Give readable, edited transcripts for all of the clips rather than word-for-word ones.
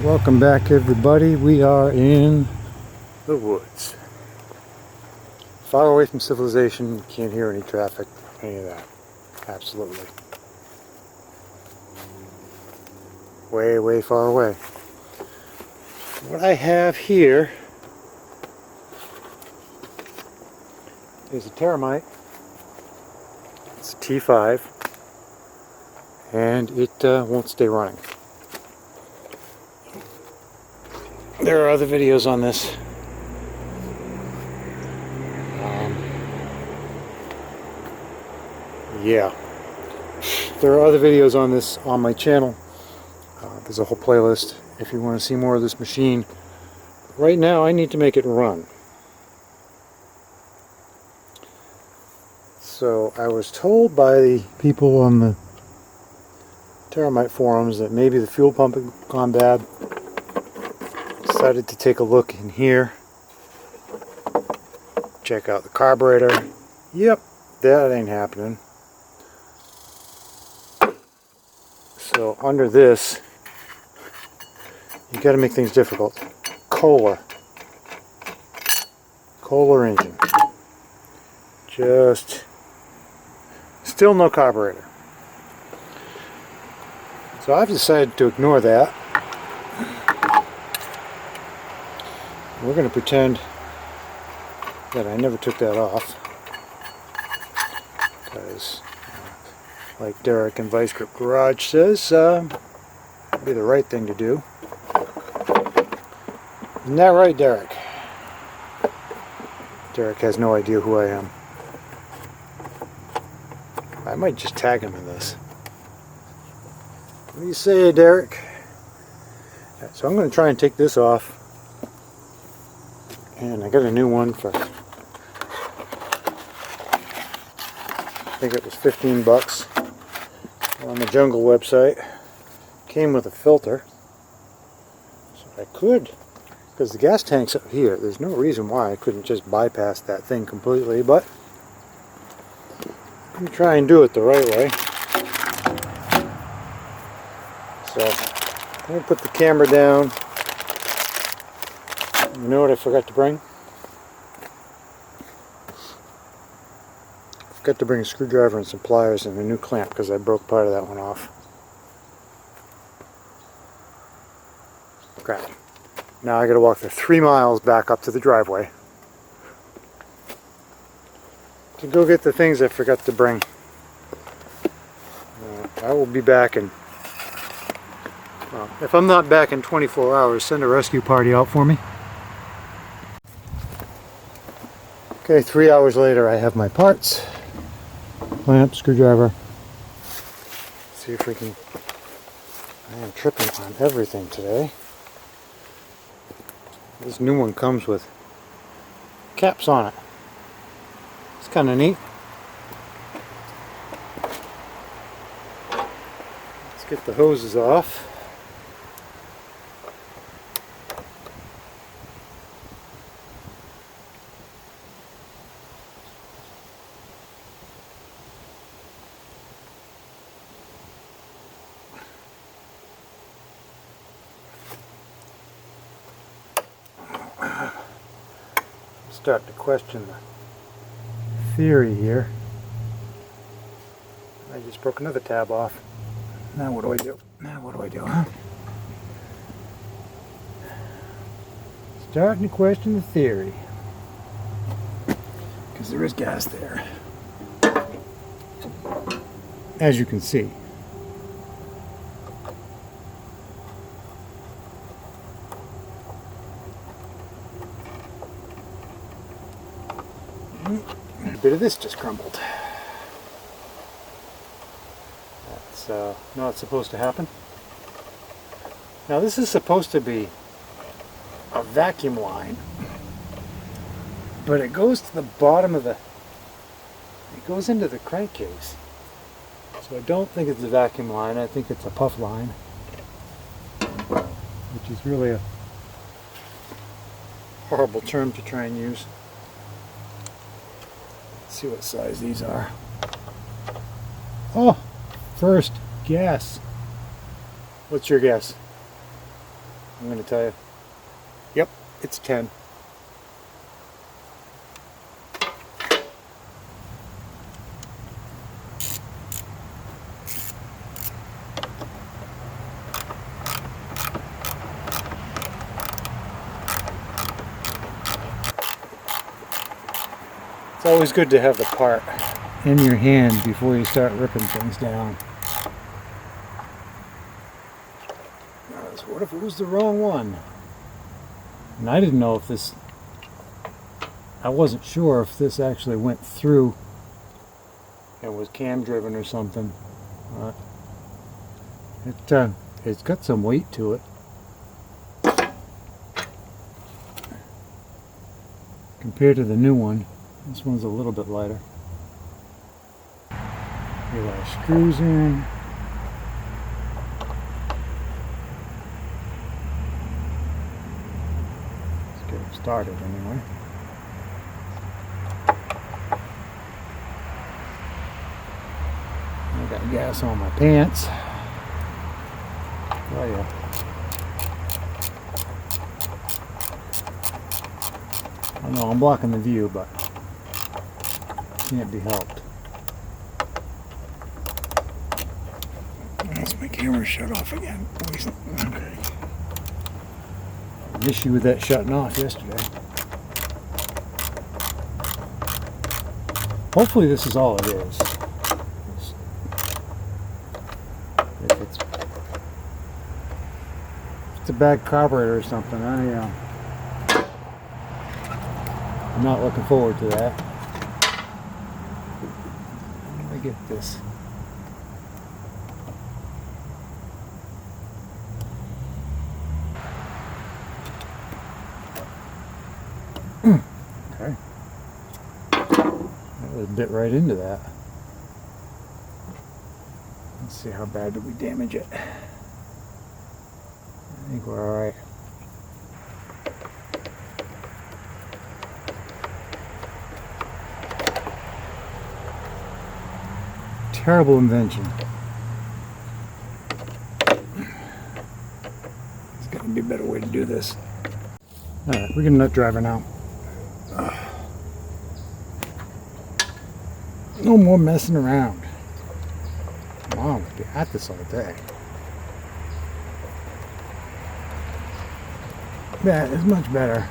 Welcome back, everybody. We are in the woods. Far away from civilization, can't hear any traffic, any of that. Absolutely. Way, way far away. What I have here is a Terrormite. It's a T5, and it won't stay running. There are other videos on this. Yeah. There are other videos on this on my channel. There's a whole playlist if you want to see more of this machine. Right now I need to make it run. So I was told by the people on the Terrormite forums that maybe the fuel pump had gone bad. Decided to take a look in here. Check out the carburetor. Yep, that ain't happening. So under this, you got to make things difficult. Kohler engine. Just still no carburetor. So I've decided to ignore that. We're going to pretend that I never took that off, because like Derek in Vice Grip Garage says, it'd be the right thing to do. Isn't that right, Derek? Derek has no idea who I am. I might just tag him in this. What do you say, Derek? So I'm going to try and take this off. And I got a new one for, I think it was 15 bucks on the Jungle website. Came with a filter. So I could, because the gas tank's up here, there's no reason why I couldn't just bypass that thing completely, but I'm going to try and do it the right way. So I'm going to put the camera down. You know what I forgot to bring? I forgot to bring a screwdriver and some pliers and a new clamp because I broke part of that one off. Crap. Now I gotta walk the 3 miles back up to the driveway to go get the things I forgot to bring. I will be back in, well, if I'm not back in 24 hours, send a rescue party out for me. Okay, 3 hours later I have my parts, clamp, screwdriver. Let's see if we can, I am tripping on everything today. This new one comes with caps on it. It's kind of neat. Let's get the hoses off. Start to question the theory here. I just broke another tab off. Now what do I do? Huh? Starting to question the theory. Because there is gas there. As you can see. A bit of this just crumbled. That's not supposed to happen. Now this is supposed to be a vacuum line, but it goes to the bottom of the, it goes into the crankcase. So I don't think it's a vacuum line, I think it's a puff line, which is really a horrible term to try and use. Let's see what size these are. Oh, first guess. What's your guess? I'm going to tell you. Yep, it's 10. It's always good to have the part in your hand before you start ripping things down. What if it was the wrong one? And I didn't know if this, I wasn't sure if this actually went through and was cam driven or something. It's got some weight to it. Compared to the new one, this one's a little bit lighter. Get our screws in. Started anyway. I got gas on my pants. Oh yeah. I know I'm blocking the view, but can't be helped. That's my camera shut off again. Okay. An issue with that shutting off yesterday. Hopefully this is all it is. If it's a bad carburetor or something, I'm not looking forward to that. How do I get this? Okay. That was bit right into that. Let's see, how bad did we damage it? I think we're alright. Terrible invention. There's got to be a better way to do this. Alright, we can nut driver now. No more messing around. Come on, we'll be at this all day. That is much better.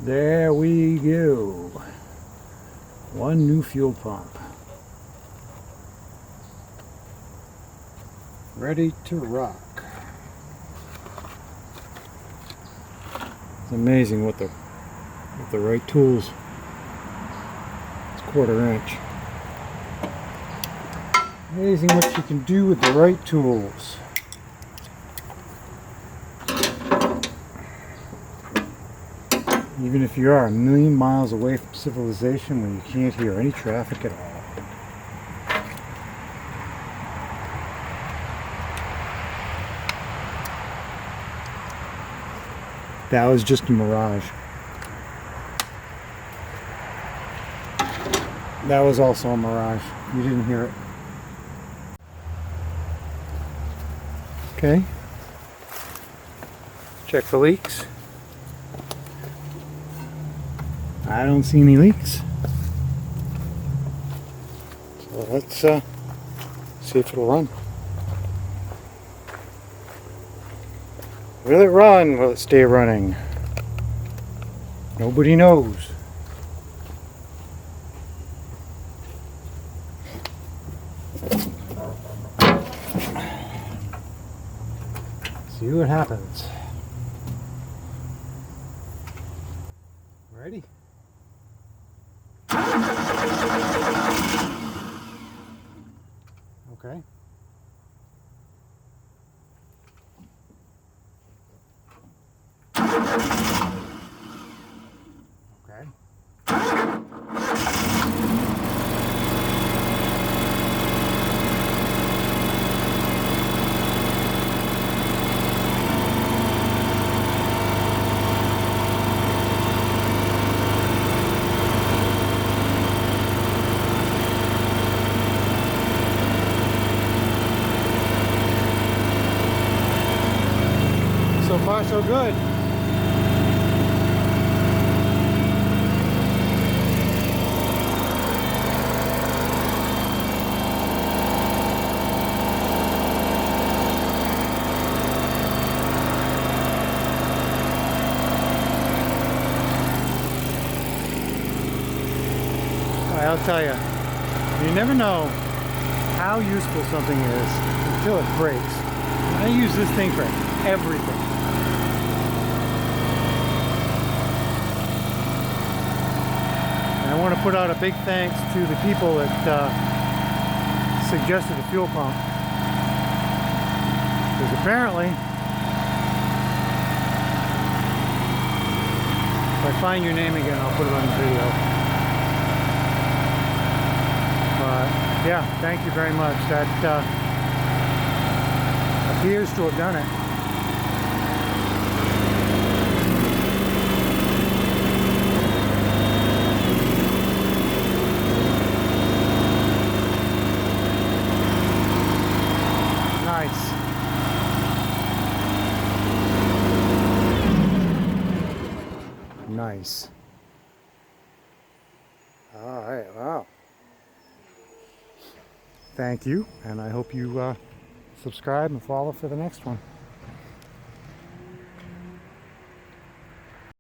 There we go. One new fuel pump. Ready to rock. It's amazing what the right tools. It's 1/4 inch. Amazing what you can do with the right tools. Even if you are a million miles away from civilization when you can't hear any traffic at all. That was just a mirage. That was also a mirage. You didn't hear it. Okay. Check the leaks. I don't see any leaks. So let's see if it'll run. Will it run? Will it stay running? Nobody knows. See what happens. Ready? Okay. Okay. far so good. I'll tell you, you never know how useful something is until it breaks. I use this thing for everything. And I want to put out a big thanks to the people that suggested the fuel pump. Because apparently, if I find your name again, I'll put it on the video. Yeah, thank you very much. That appears to have done it. Nice. Nice. All right, wow. Thank you, and I hope you subscribe and follow for the next one.